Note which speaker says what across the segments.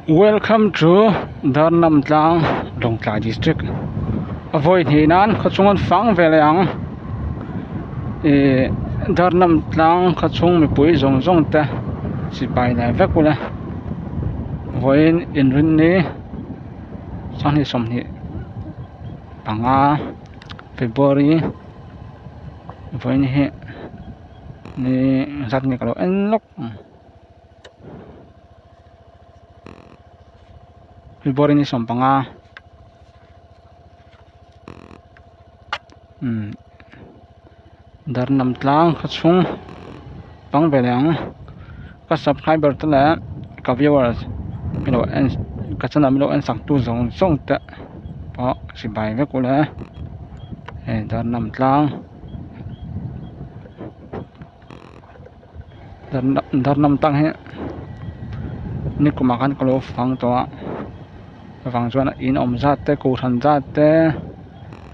Speaker 1: Welcome to Darnam Tlang Longtlai District. Avoid hinan khachungan fang veleang Darnam Tlang khachung mi pui zong ta si pai lai vekula. Voin inrin ni sani somni panga February voin hi ni zat ni kalau enlok February ni sompanga Darnam Tlang khachung pang veleang ka subscriber tala ka viewers milo en kachana milo en sak tu zong ta pa si bai ve kula Darnam Tlang Darnam Tlang he ni kumakan kalau fang to fang chuan in om zat te ku than zat te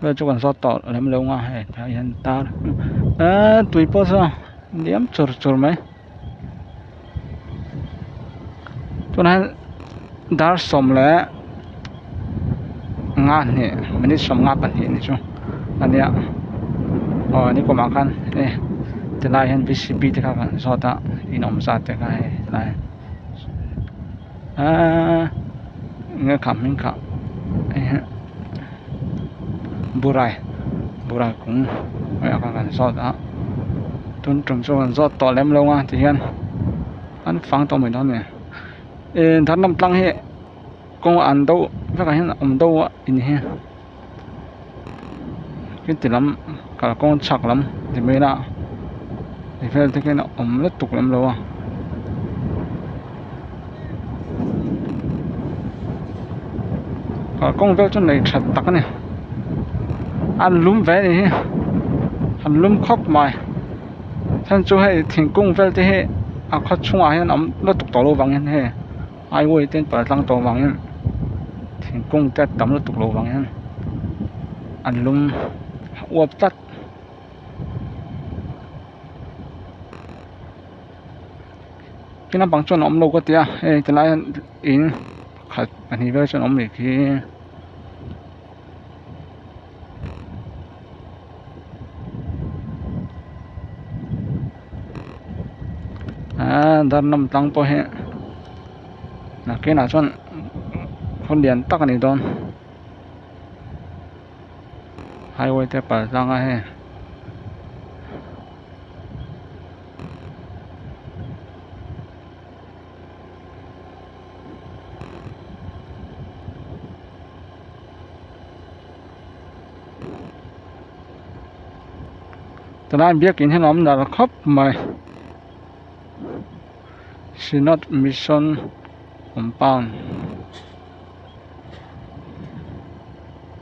Speaker 1: ve chu kan zot to lem lo nga he yan tar tui po sa niam chur mai tuan dar som le nga ni minit som nga pan hi ni chu ania ni kumakan tilai hen VCP te ka kan zota in om zat te ka he lai nga kaming ka burai cũng ya kan zot tun trung so kan zot to lem lo nga ti hian an fang to mai don ne Darnam Tlang he kong an do va ka hian om do in he kin tilam ka kong chak lam ti me na ti fel te ken om le tuk lem lo kong vel chun nei that tak ne an lum ve ni an lum khop mai than chu he thing kong vel te he a khat chunga hian am la tuk to lo wang hen he ai woi ten par tlang to wang hen thing kong te tam la tuk lo wang hen an lum uap tat kina bang chon om lo ko tia tilai in khat ani vel chon om ni ki Darnam Tlang po he na kena chon khon lian tak ani don highway te par tlang a he tana biak in hen om na khop mai Synod Mission Compound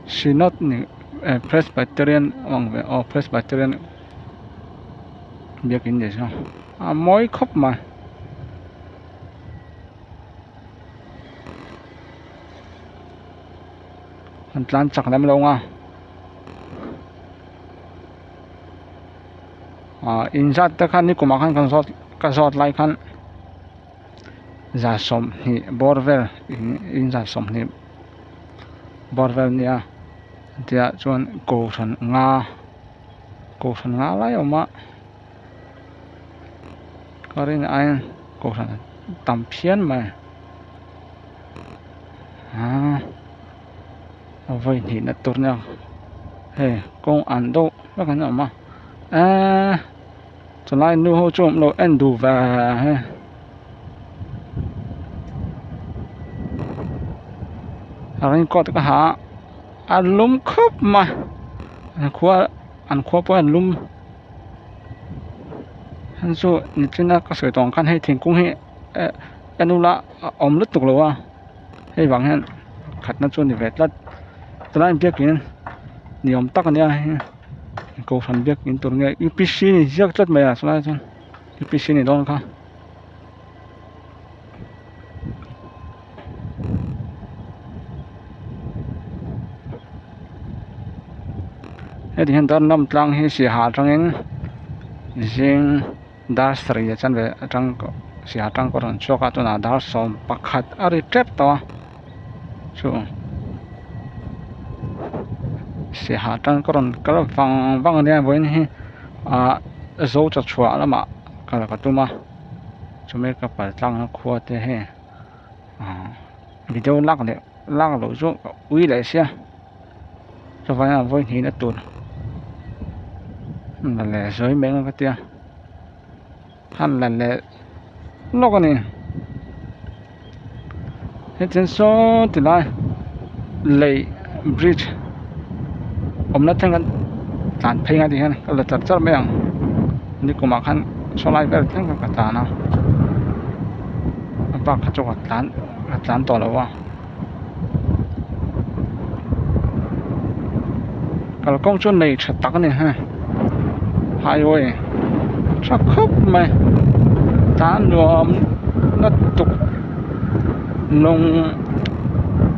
Speaker 1: Synod ni Presbyterian or Presbyterian biak in de so moi khop ma an tlan chak lem lo nga in zat ta khan ni kuma khan kan zot lai khan za som ni borvel in za som ni borvel nia tia chuan ko than nga lai oma karin ai ko than tam phian mai voi ni na tur nya he kong an do ba kan oma chulai nu ho chom lo en du va he anh có tất cả anh lum khóc mà anh khóa po anh lum anh số như thế nào có sự toàn khăn hay thiền cũng hay anh nu là om lứt tục rồi hay vắng hen khát nó chôn thì vẹt lứt từ nay biết kiến nhiều om tắc anh nha câu phần biết kiến tuần ngày UPC này rất rất mày à số này chôn UPC này đâu không thì hiện Darnam Tlang he si ha trangin jing dar sri chan ve trang sia tang ko ron choka to na dar som pakhat ari trap to chu sia tang ko ron kal wang ne boin hi zo cha chua lama kal ka tuma chume ka pal tlang na khua te he video lak lo zo ui le sia cho vai voi hi na tu là lẽ rồi mình cái tia hắn là lẽ nó cái này hết chân số thì lại lệ bridge nó thành cái tàn phê ngay thì hắn cái là chặt mấy anh như của mặc hắn số lại về thành cái tàn nào bác cho cái tàn to rồi cái công chuyện này chặt tắc này ha highway chắc khóc mày tán rồi nó tục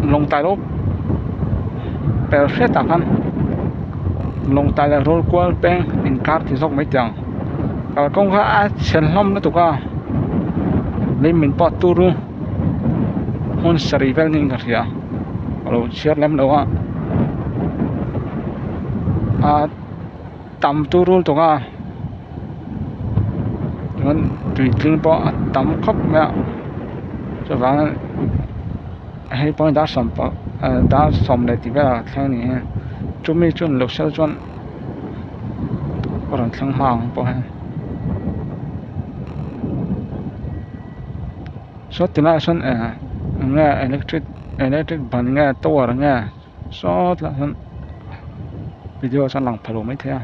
Speaker 1: lông tài lúc bèo xét tạc ăn lông tài là roll qua bên in card thì dọc mấy tiếng còn công khai chân lông nó tục à lên mình bỏ tu luôn hôn sari vel ninh cả kìa rồi chết lắm đâu tầm tu luôn tục àมันtùyถึงปอตำครบแม่จะว่าให้ปอดาสมปอดาสมเลยที่ว่าแค่นี้จุ่มจุ่มลูกเสือจุ่มปอนทั้งห้างปอให้สุดที่น่าสนเงี้ยอิเล็กทริกบันเงี้ยตัวเงี้ยสุดละสนวิดีโอสันหลังพลุไม่เท่า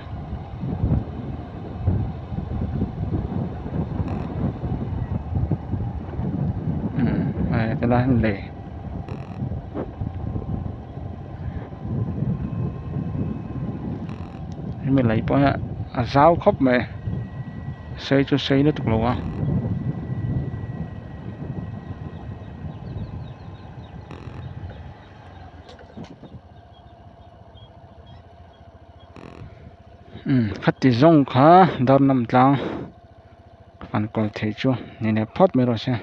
Speaker 1: แต่ละเลยไม่ไหลปะฮะสาวครบไหมใส่จุดใส่แล้วถูกหรอวะขัดที่จงค่ะดอนน้ำตาลฟันกอลเทจูนี่เนี่ยพอดไม่รู้ใช่